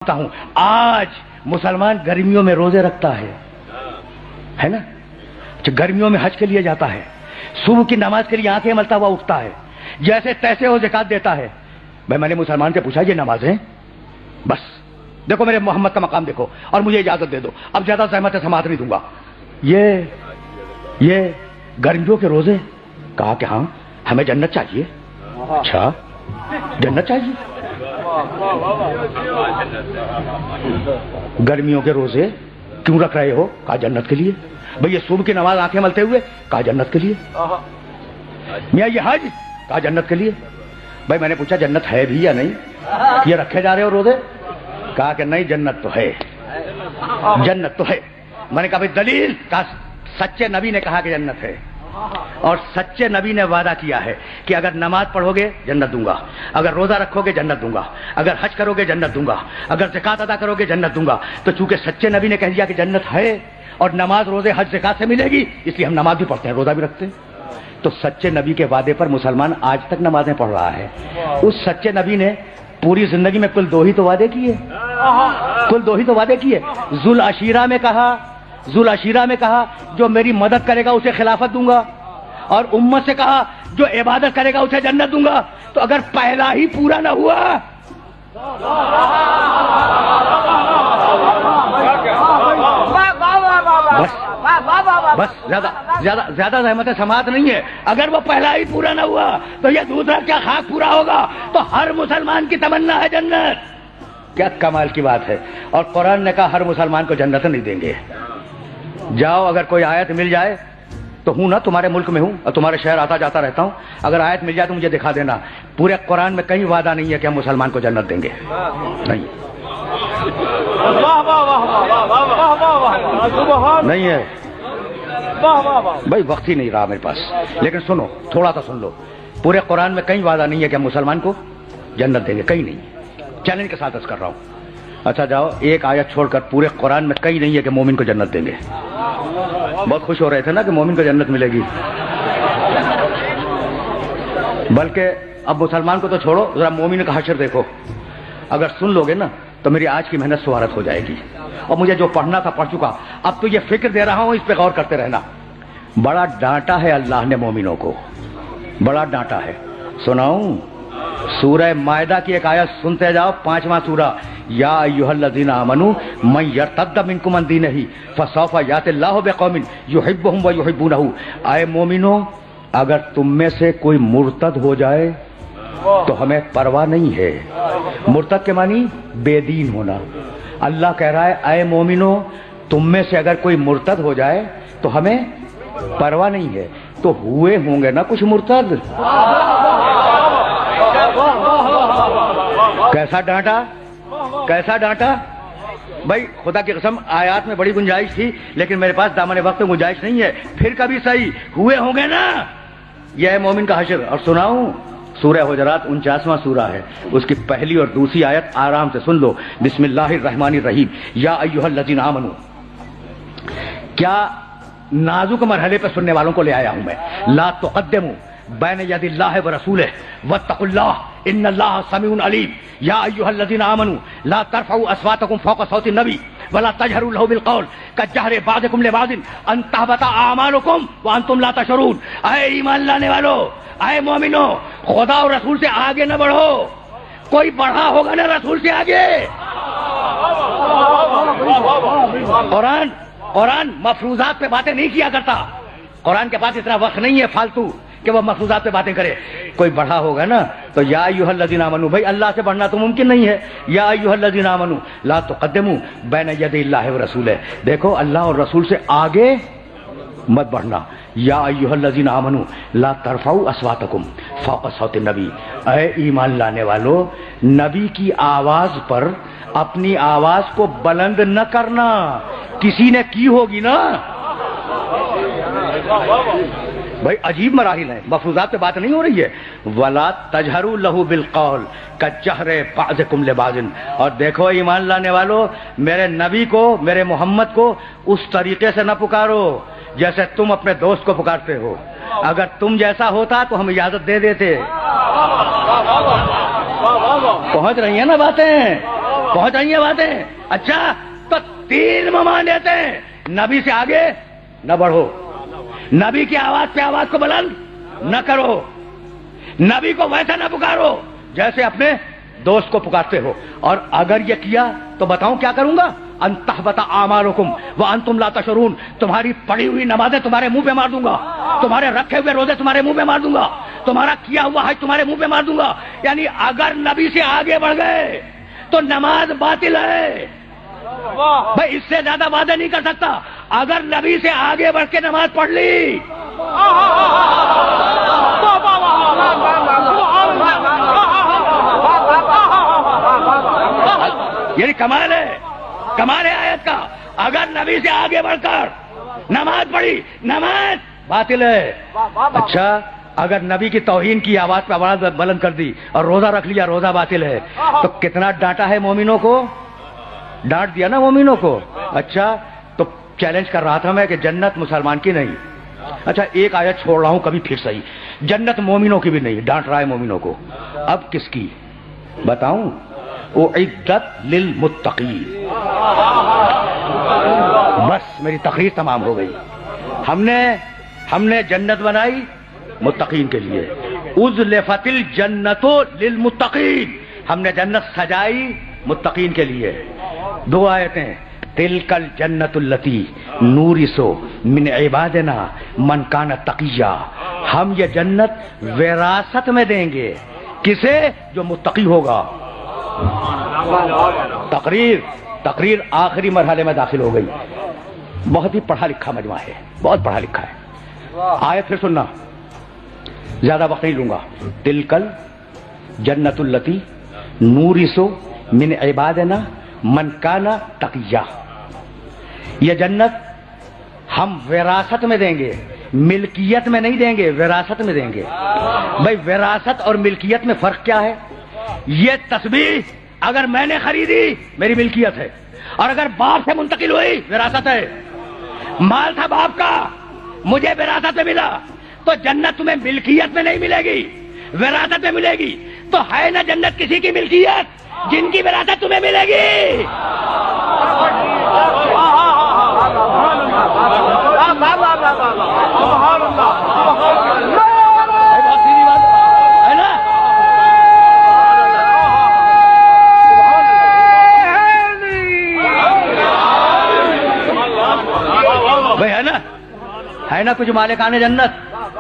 ہوں آج مسلمان گرمیوں میں روزے رکھتا ہے نا، گرمیوں میں حج کے لیے جاتا ہے، صبح کی نماز کے لیے آنکھیں ملتا ہوا اٹھتا ہے، جیسے تیسے وہ زکات دیتا ہے۔ میں نے مسلمان سے پوچھا یہ نمازیں؟ بس دیکھو میرے محمد کا مقام دیکھو اور مجھے اجازت دے دو، اب زیادہ زحمت سماعت نہیں دوں گا۔ یہ گرمیوں کے روزے؟ کہا کہ ہاں ہمیں جنت چاہیے۔ اچھا جنت چاہیے؟ گرمیوں کے روزے کیوں رکھ رہے ہو؟ کہا جنت کے لیے۔ بھئی یہ صبح کی نماز آنکھیں ملتے ہوئے؟ کہا جنت کے لیے۔ میاں یہ حج؟ کہا جنت کے لیے۔ بھائی میں نے پوچھا جنت ہے بھی یا نہیں؟ یہ رکھے جا رہے ہو روزے؟ کہا کہ نہیں جنت تو ہے، جنت تو ہے۔ میں نے کہا بھائی دلیل؟ کہا سچے نبی نے کہا کہ جنت ہے، اور سچے نبی نے وعدہ کیا ہے کہ اگر نماز پڑھو گے جنت دوں گا، اگر روزہ رکھو گے جنت دوں گا، اگر حج کرو گے جنت دوں گا، اگر زکات ادا کرو گے جنت دوں گا۔ تو چونکہ سچے نبی نے کہہ دیا کہ جنت ہے اور نماز روزے حج زکات سے ملے گی، اس لیے ہم نماز بھی پڑھتے ہیں روزہ بھی رکھتے ہیں۔ تو سچے نبی کے وعدے پر مسلمان آج تک نمازیں پڑھ رہا ہے۔ اس سچے نبی نے پوری زندگی میں کل 2 ہی تو وعدے کیے، کل 2 ہی تو وعدے کیے۔ ذوالعشیرہ میں کہا جو میری مدد کرے گا اسے خلافت دوں گا، اور امت سے کہا جو عبادت کرے گا اسے جنت دوں گا۔ تو اگر پہلا ہی پورا نہ ہوا بس زیادہ زحمت سماعت نہیں ہے، اگر وہ پہلا ہی پورا نہ ہوا تو یہ دوسرا کیا خاک پورا ہوگا؟ تو ہر مسلمان کی تمنا ہے جنت۔ کیا کمال کی بات ہے! اور قرآن نے کہا ہر مسلمان کو جنت نہیں دیں گے۔ جاؤ اگر کوئی آیت مل جائے تو ہوں نا تمہارے ملک میں ہوں اور تمہارے شہر آتا جاتا رہتا ہوں، اگر آیت مل جائے تو مجھے دکھا دینا۔ پورے قرآن میں کہیں وعدہ نہیں ہے کہ ہم مسلمان کو جنت دیں گے، نہیں نہیں ہے بھائی، وقت ہی نہیں رہا میرے پاس۔ لیکن سنو تھوڑا سا سن لو، پورے قرآن میں کہیں وعدہ نہیں ہے کہ ہم مسلمان کو جنت دیں گے، کہیں نہیں۔ چیلنج کے ساتھ عرض کر رہا ہوں۔ اچھا جاؤ ایک آیت چھوڑ کر پورے قرآن میں کہیں نہیں ہے کہ مومن کو جنت دیں گے۔ بہت خوش ہو رہے تھے نا کہ مومن کو جنت ملے گی، بلکہ اب مسلمان کو تو چھوڑو، ذرا مومن کا حشر دیکھو۔ اگر سن لو گے نا تو میری آج کی محنت سوارت ہو جائے گی، اور مجھے جو پڑھنا تھا پڑھ چکا، اب تو یہ فکر دے رہا ہوں، اس پہ غور کرتے رہنا۔ بڑا ڈانٹا ہے اللہ نے مومنوں کو، بڑا ڈانٹا ہے۔ سناؤں سورہ مائدہ کی ایک آیت سنتے جاؤ، 5واں سورہ، یا ایھا الذین آمنوا من یرتد منکم عن دینہ فسوف یأتی اللہ بقوم یحبهم ویحبونہ۔ اے مومنو اگر تم میں سے کوئی مرتد ہو جائے تو ہمیں پرواہ نہیں ہے۔ مرتد کے معنی بے دین ہونا۔ اللہ کہہ رہا ہے اے مومنو تم میں سے اگر کوئی مرتد ہو جائے تو ہمیں پرواہ نہیں ہے۔ تو ہوئے ہوں گے نا کچھ مرتد؟ کیسا ڈانٹا، کیسا ڈانٹا! بھائی خدا کی قسم آیات میں بڑی گنجائش تھی، لیکن میرے پاس دامن وقت میں گنجائش نہیں ہے۔ پھر کبھی صحیح ہوئے ہوں گے نا، یہ ہے مومن کا حشر۔ اور سناؤں سورہ حجرات 49واں سورہ ہے، اس کی پہلی اور دوسری آیت آرام سے سن لو۔ بسم اللہ الرحمن الرحیم، یا ایھا الذین آمنوا۔ کیا نازک مرحلے پہ سننے والوں کو لے آیا ہوں میں۔ لا تقدموا بین ید اللہ ورسولہ واتقوا اللہ ان اللہ سمیع علیم۔ یا ایھا الذین آمنوا لا ترفعوا اصواتکم فوق صوت النبی ولا تجہروا له بالقول کجہر بعضکم لبعض ان تحبط اعمالکم وانتم لا تشعرون۔ اے ایمان لانے والو، اے مومنو، خدا اور رسول سے آگے نہ بڑھو۔ کوئی بڑھا ہوگا نا رسول سے آگے؟ قرآن مفروضات پہ باتیں نہیں کیا کرتا۔ قرآن کے پاس اتنا وقت نہیں ہے فالتو کہ وہ مفروضات پہ باتیں کرے۔ کوئی بڑھا ہوگا نا تو یا ایھا الذین آمنوا، بھائی اللہ سے بڑھنا تو ممکن نہیں ہے۔ یا ایھا الذین آمنوا لا تقدموا بین یدی اللہ ورسولہ، دیکھو اللہ اور رسول سے آگے مت بڑھنا۔ یا ایھا الذین آمنوا لا ترفعوا اصواتکم فوق صوت النبی، اے ایمان لانے والو نبی کی آواز پر اپنی آواز کو بلند نہ کرنا۔ کسی نے کی ہوگی نا بھائی، عجیب مراحل ہیں، مفروضات پہ بات نہیں ہو رہی ہے۔ ولا تجہروا لہ بالقول کجہر بعضکم لبعض، اور دیکھو ایمان لانے والو میرے نبی کو، میرے محمد کو اس طریقے سے نہ پکارو جیسے تم اپنے دوست کو پکارتے ہو۔ اگر تم جیسا ہوتا تو ہم اجازت دے دیتے۔ پہنچ رہی ہیں نا باتیں؟ پہنچ رہی ہیں باتیں؟ اچھا تو 3 ممانعت ہیں. نبی سے آگے نہ بڑھو، نبی کی آواز پہ آواز کو بلند نہ کرو، نبی کو ویسا نہ پکارو جیسے اپنے دوست کو پکارتے ہو، اور اگر یہ کیا تو بتاؤں کیا کروں گا؟ ان تحبط اعمالکم وانتم لا تشعرون. تمہاری پڑھی ہوئی نمازیں تمہارے منہ پہ مار دوں گا، تمہارے رکھے ہوئے روزے تمہارے منہ پہ مار دوں گا، تمہارا کیا ہوا حج تمہارے منہ پہ مار دوں گا. یعنی اگر نبی سے آگے بڑھ گئے تو نماز باطل ہے. بھائی اس سے زیادہ وعدہ نہیں کر سکتا. اگر نبی سے آگے بڑھ کے نماز پڑھ لی یعنی کمال ہے، کمال ہے آیت کا. اگر نبی سے آگے بڑھ کر نماز پڑھی، نماز باطل ہے. اچھا اگر نبی کی توہین کی آواز پہ آواز بلند کر دی اور روزہ رکھ لیا، روزہ باطل ہے. تو کتنا ڈانٹا ہے مومنوں کو، ڈانٹ دیا نا مومنوں کو. اچھا تو چیلنج کر رہا تھا میں کہ جنت مسلمان کی نہیں. اچھا ایک آیت چھوڑ رہا ہوں کبھی پھر صحیح، جنت مومنوں کی بھی نہیں، ڈانٹ رہا ہے مومنوں کو. اب کس کی بتاؤں؟ اعدت للمتقین. بس میری تقریر تمام ہو گئی. ہم نے جنت بنائی متقین کے لیے. ازلفت الجنت للمتقین. ہم نے جنت سجائی متقین کے لیے. 2 آیتیں، تلک الجنت التی نورث من عبادنا من کان تقیا. ہم یہ جنت وراثت میں دیں گے کسے؟ جو متقی ہوگا. تقریر آخری مرحلے میں داخل ہو گئی. بہت ہی پڑھا لکھا مجمع ہے، بہت پڑھا لکھا ہے. آیت پھر سننا، زیادہ وقت نہیں لوں گا. تلکل جنت التی نورث من عبادنا من کانا تقیا. یہ جنت ہم وراثت میں دیں گے، ملکیت میں نہیں دیں گے، وراثت میں دیں گے. بھائی وراثت اور ملکیت میں فرق کیا ہے؟ یہ تسبیح اگر میں نے خریدی میری ملکیت ہے، اور اگر باپ سے منتقل ہوئی وراثت ہے. مال تھا باپ کا، مجھے وراثت میں ملا، تو جنت تمہیں ملکیت میں نہیں ملے گی، وراثت میں ملے گی. تو ہے نا جنت کسی کی ملکیت جن کی وراثت تمہیں ملے گی. ہے نا؟ بھائی ہے نا کچھ مالکان جنت،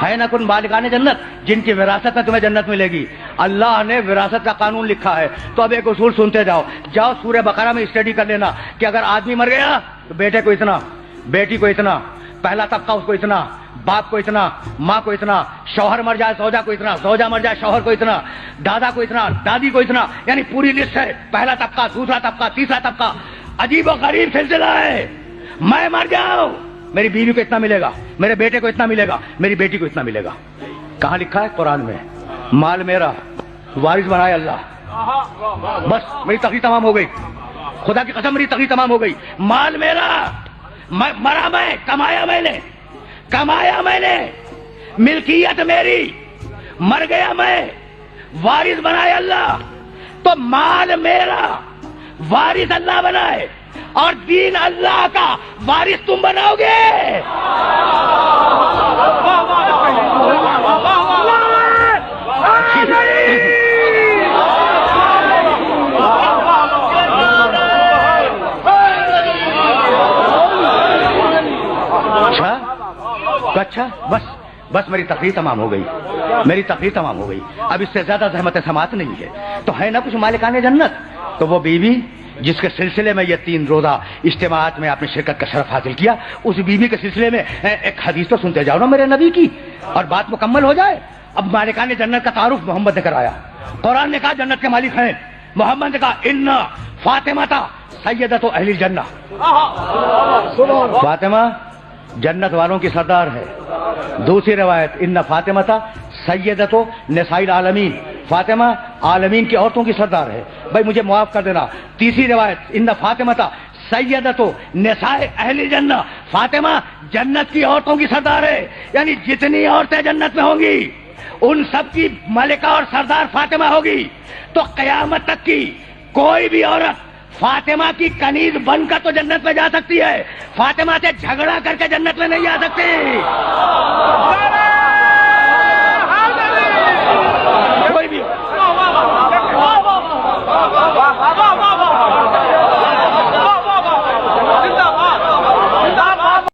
ہے نا کچھ مالکان جنت جن کی وراثت میں تمہیں جنت ملے گی. اللہ نے وراثت کا قانون لکھا ہے. تو اب ایک اصول سنتے جاؤ سورہ بقرہ میں اسٹڈی کر لینا کہ اگر آدمی مر گیا تو بیٹے کو اتنا، بیٹی کو اتنا، پہلا طبقہ اس کو اتنا، باپ کو اتنا، ماں کو اتنا، شوہر مر جائے زوجہ کو اتنا، زوجہ مر جائے شوہر کو اتنا، دادا کو اتنا، دادی کو اتنا. یعنی پوری لسٹ ہے. پہلا طبقہ، دوسرا طبقہ، تیسرا طبقہ. عجیب و غریب سلسلہ ہے. میں مر جاؤں میری بیوی کو اتنا ملے گا، میرے بیٹے کو اتنا ملے گا، میری بیٹی کو اتنا ملے گا. کہاں لکھا ہے؟ قرآن میں. مال میرا، وارث بنائے اللہ. بس میری تقریر تمام ہو گئی، خدا کی قسم میری تقریر تمام ہو گئی. مال میرا، مرا میں، کمایا میں نے، ملکیت میری. مر گیا میں، وارث بنائے اللہ. تو مال میرا، وارث اللہ بنائے، اور دین اللہ کا وارث تم بناؤ گے. اچھا بس میری تقریر تمام ہو گئی، میری تقریر تمام ہو گئی. اب اس سے زیادہ زحمت سماعت نہیں ہے. تو ہے نا کچھ مالکان جنت. تو وہ بیوی جس کے سلسلے میں یہ 3 روزہ اجتماعات میں آپ نے شرکت کا شرف حاصل کیا، اس بیوی کے سلسلے میں ایک حدیث تو سنتے جاؤ نا میرے نبی کی، اور بات مکمل ہو جائے. اب مالکان جنت کا تعارف محمد نے کرایا. قرآن نے کہا جنت کے مالک ہیں. محمد نے کہا ان فاطمہ سیدۃ اہل الجنہ. فاطمہ جنت والوں کی سردار ہے. دوسری روایت ان فاطمہ سیدۃ نساء العالمین، فاطمہ عالمین کی عورتوں کی سردار ہے. بھائی مجھے معاف کر دینا. تیسری روایت ان فاطمہ سیدۃ نساء اہل الجنہ، فاطمہ جنت کی عورتوں کی سردار ہے. یعنی جتنی عورتیں جنت میں ہوں گی ان سب کی ملکہ اور سردار فاطمہ ہوگی. تو قیامت تک کی کوئی بھی عورت فاطمہ کی کنیز بن کر تو جنت میں جا سکتی ہے، فاطمہ سے جھگڑا کر کے جنت میں نہیں جا سکتی۔